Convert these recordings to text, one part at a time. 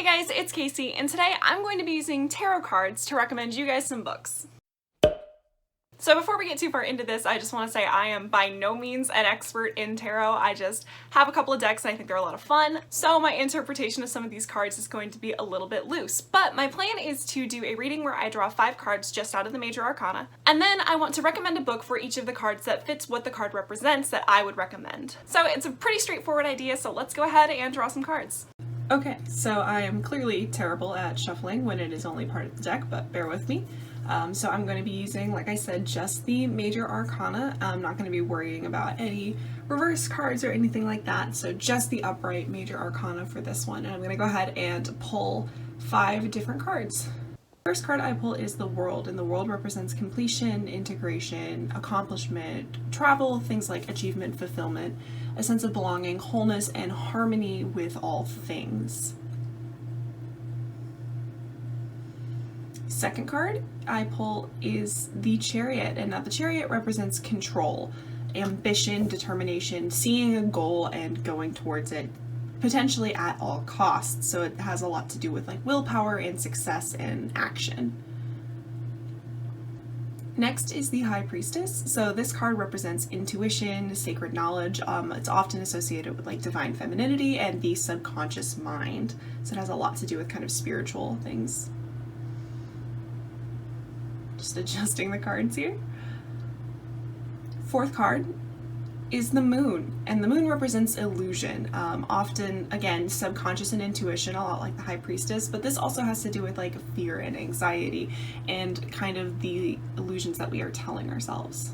Hey guys, it's Casey, and today I'm going to be using tarot cards to recommend you guys some books. So before we get too far into this, I just want to say I am by no means an expert in tarot. I just have a couple of decks and I think they're a lot of fun. So my interpretation of some of these cards is going to be a little bit loose. But my plan is to do a reading where I draw 5 cards just out of the major arcana. And then I want to recommend a book for each of the cards that fits what the card represents that I would recommend. So it's a pretty straightforward idea, so let's go ahead and draw some cards. Okay, so I am clearly terrible at shuffling when it is only part of the deck, but bear with me. So I'm going to be using, like I said, just the major arcana. I'm not going to be worrying about any reverse cards or anything like that, so just the upright major arcana for this one. And I'm going to go ahead and pull 5 different cards. The first card I pull is the World, and the World represents completion, integration, accomplishment, travel, things like achievement, fulfillment, a sense of belonging, wholeness, and harmony with all things. Second card I pull is the Chariot, and the Chariot represents control, ambition, determination, seeing a goal and going towards it, potentially at all costs. So it has a lot to do with like willpower and success and action. Next is the High Priestess. So this card represents intuition, sacred knowledge. It's often associated with like divine femininity and the subconscious mind. So it has a lot to do with kind of spiritual things. Just adjusting the cards here. Fourth card is the Moon, and the Moon represents illusion, often again subconscious and intuition, a lot like the High Priestess, but this also has to do with like fear and anxiety and kind of the illusions that we are telling ourselves.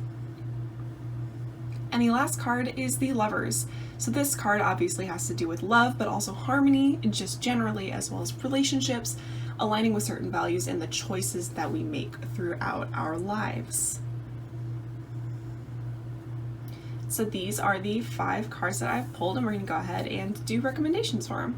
And the last card is the Lovers. So this card obviously has to do with love, but also harmony, just generally, as well as relationships, aligning with certain values and the choices that we make throughout our lives. So these are the 5 cards that I've pulled, and we're going to go ahead and do recommendations for them.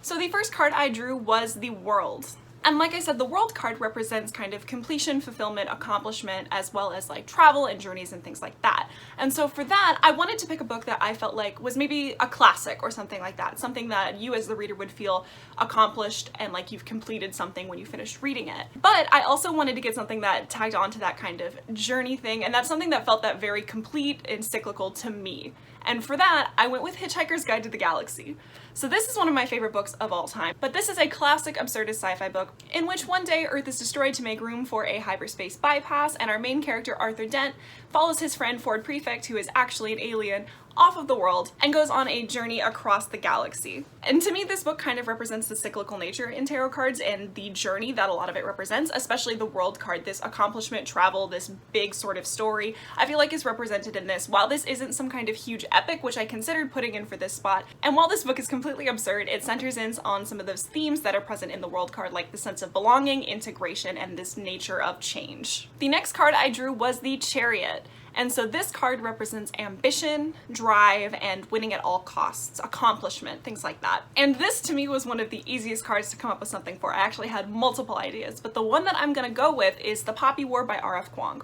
So the first card I drew was the World. And like I said, the World card represents kind of completion, fulfillment, accomplishment, as well as like travel and journeys and things like that. And so for that, I wanted to pick a book that I felt like was maybe a classic or something like that. Something that you as the reader would feel accomplished and like you've completed something when you finished reading it. But I also wanted to get something that tagged onto that kind of journey thing, and that's something that felt that very complete and cyclical to me. And for that, I went with Hitchhiker's Guide to the Galaxy. So this is one of my favorite books of all time, but this is a classic absurdist sci-fi book in which one day Earth is destroyed to make room for a hyperspace bypass, and our main character Arthur Dent follows his friend Ford Prefect, who is actually an alien, off of the world and goes on a journey across the galaxy. And to me, this book kind of represents the cyclical nature in tarot cards and the journey that a lot of it represents, especially the World card. This accomplishment, travel, this big sort of story, I feel like is represented in this. While this isn't some kind of huge epic, which I considered putting in for this spot, and while this book is completely absurd, it centers in on some of those themes that are present in the World card, like the sense of belonging, integration, and this nature of change. The next card I drew was the Chariot. And so this card represents ambition, drive, and winning at all costs, accomplishment, things like that. And this to me was one of the easiest cards to come up with something for. I actually had multiple ideas, but the one that I'm gonna go with is The Poppy War by R.F. Kuang.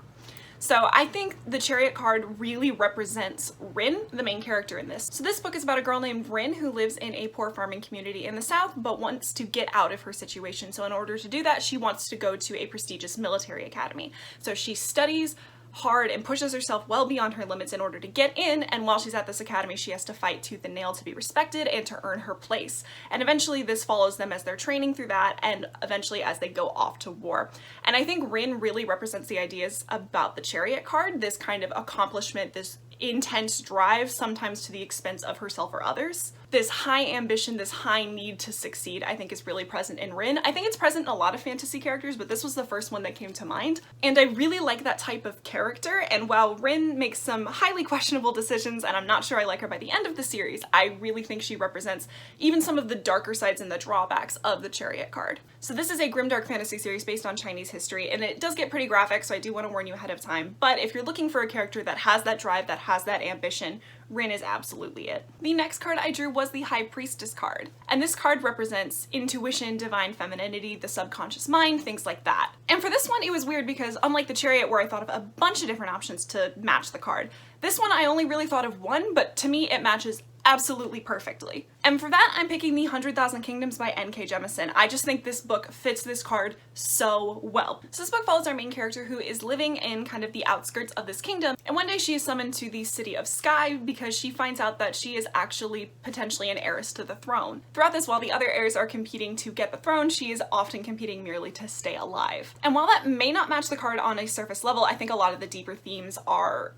So I think the Chariot card really represents Rin, the main character in this. So this book is about a girl named Rin who lives in a poor farming community in the South, but wants to get out of her situation. So in order to do that, she wants to go to a prestigious military academy. So she studies hard and pushes herself well beyond her limits in order to get in, and while she's at this academy she has to fight tooth and nail to be respected and to earn her place. And eventually this follows them as they're training through that, and eventually as they go off to war. And I think Rin really represents the ideas about the Chariot card, this kind of accomplishment, this intense drive, sometimes to the expense of herself or others. This high ambition, this high need to succeed, I think is really present in Rin. I think it's present in a lot of fantasy characters, but this was the first one that came to mind. And I really like that type of character, and while Rin makes some highly questionable decisions, and I'm not sure I like her by the end of the series, I really think she represents even some of the darker sides and the drawbacks of the Chariot card. So this is a grimdark fantasy series based on Chinese history, and it does get pretty graphic, so I do want to warn you ahead of time. But if you're looking for a character that has that drive, that has that ambition, Rin is absolutely it. The next card I drew was the High Priestess card, and this card represents intuition, divine femininity, the subconscious mind, things like that. And for this one it was weird because unlike the Chariot where I thought of a bunch of different options to match the card, this one I only really thought of one, but to me it matches absolutely perfectly. And for that, I'm picking the 100,000 Kingdoms by N.K. Jemisin. I just think this book fits this card so well. So this book follows our main character who is living in kind of the outskirts of this kingdom, and one day she is summoned to the city of Sky because she finds out that she is actually potentially an heiress to the throne. Throughout this, while the other heirs are competing to get the throne, she is often competing merely to stay alive. And while that may not match the card on a surface level, I think a lot of the deeper themes are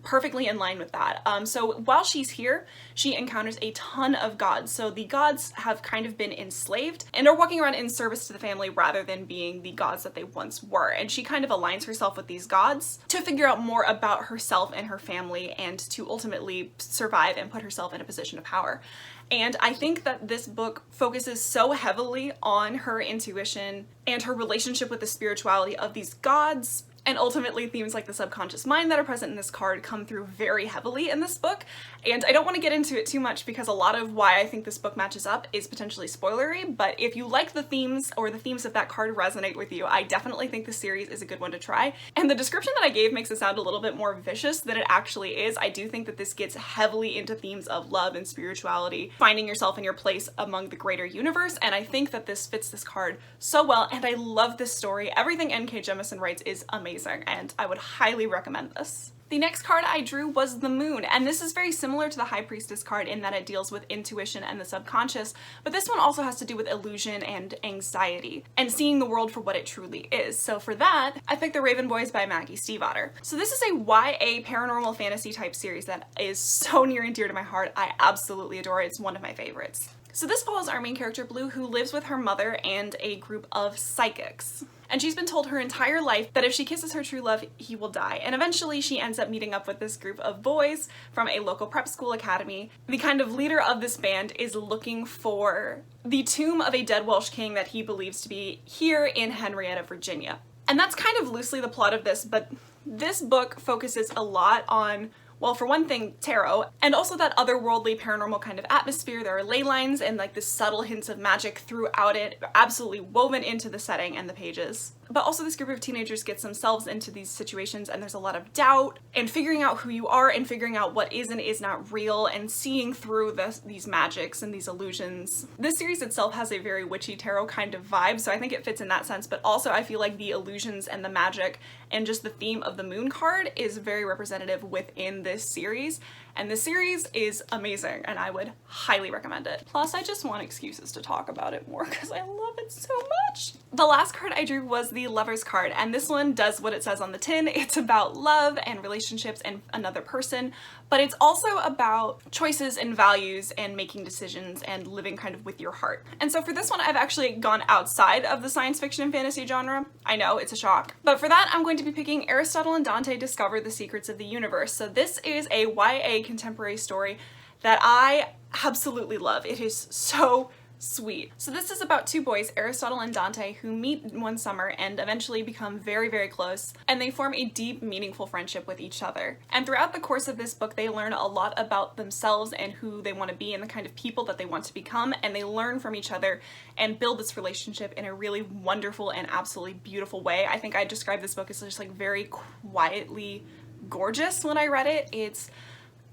perfectly in line with that. So while she's here, she encounters a ton of gods. So the gods have kind of been enslaved and are walking around in service to the family rather than being the gods that they once were. And she kind of aligns herself with these gods to figure out more about herself and her family and to ultimately survive and put herself in a position of power. And I think that this book focuses so heavily on her intuition and her relationship with the spirituality of these gods, and ultimately themes like the subconscious mind that are present in this card come through very heavily in this book. And I don't want to get into it too much because a lot of why I think this book matches up is potentially spoilery, but if you like the themes or the themes of that card resonate with you, I definitely think the series is a good one to try. And the description that I gave makes it sound a little bit more vicious than it actually is. I do think that this gets heavily into themes of love and spirituality, finding yourself in your place among the greater universe, and I think that this fits this card so well, and I love this story. Everything N.K. Jemisin writes is amazing, and I would highly recommend this. The next card I drew was the Moon, and this is very similar to the High Priestess card in that it deals with intuition and the subconscious, but this one also has to do with illusion and anxiety and seeing the world for what it truly is. So for that, I picked The Raven Boys by Maggie Stiefvater. So this is a YA paranormal fantasy type series that is so near and dear to my heart. I absolutely adore it. It's one of my favorites. So this follows our main character Blue, who lives with her mother and a group of psychics. And she's been told her entire life that if she kisses her true love, he will die. And eventually she ends up meeting up with this group of boys from a local prep school academy. The kind of leader of this band is looking for the tomb of a dead Welsh king that he believes to be here in Henrietta, Virginia. And that's kind of loosely the plot of this, but this book focuses a lot on, well, for one thing, tarot, and also that otherworldly paranormal kind of atmosphere. There are ley lines and like the subtle hints of magic throughout it, absolutely woven into the setting and the pages. But also this group of teenagers gets themselves into these situations and there's a lot of doubt and figuring out who you are and figuring out what is and is not real and seeing through these magics and these illusions. This series itself has a very witchy tarot kind of vibe, so I think it fits in that sense, but also I feel like the illusions and the magic and just the theme of the Moon card is very representative within this series. And the series is amazing and I would highly recommend it. Plus, I just want excuses to talk about it more because I love it so much. The last card I drew was the Lovers card, and this one does what it says on the tin. It's about love and relationships and another person, but it's also about choices and values and making decisions and living kind of with your heart. And so for this one, I've actually gone outside of the science fiction and fantasy genre. I know, it's a shock. But for that, I'm going to be picking Aristotle and Dante Discover the Secrets of the Universe. So this is a YA contemporary story that I absolutely love. It is so sweet. So this is about two boys, Aristotle and Dante, who meet one summer and eventually become very, very close, and they form a deep, meaningful friendship with each other. And throughout the course of this book, they learn a lot about themselves and who they want to be and the kind of people that they want to become, and they learn from each other and build this relationship in a really wonderful and absolutely beautiful way. I think I described this book as just like very quietly gorgeous when I read it. It's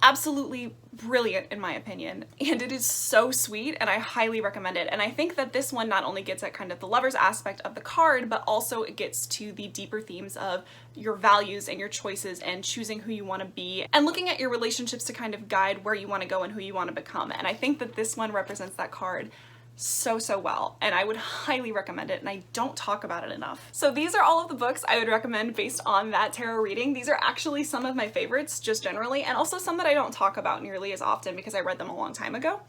absolutely brilliant in my opinion, and it is so sweet and I highly recommend it. And I think that this one not only gets at kind of the lovers aspect of the card, but also it gets to the deeper themes of your values and your choices and choosing who you want to be and looking at your relationships to kind of guide where you want to go and who you want to become. And I think that this one represents that card so well, and I would highly recommend it, and I don't talk about it enough. So these are all of the books I would recommend based on that tarot reading. These are actually some of my favorites just generally, and also some that I don't talk about nearly as often because I read them a long time ago.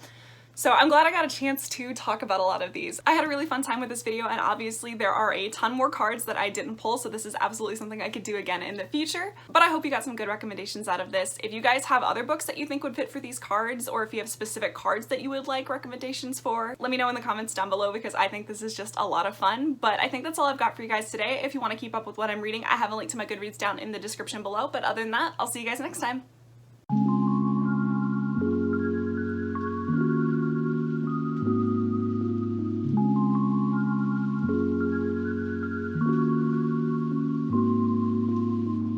So I'm glad I got a chance to talk about a lot of these. I had a really fun time with this video, and obviously there are a ton more cards that I didn't pull, so this is absolutely something I could do again in the future. But I hope you got some good recommendations out of this. If you guys have other books that you think would fit for these cards, or if you have specific cards that you would like recommendations for, let me know in the comments down below because I think this is just a lot of fun. But I think that's all I've got for you guys today. If you want to keep up with what I'm reading, I have a link to my Goodreads down in the description below. But other than that, I'll see you guys next time.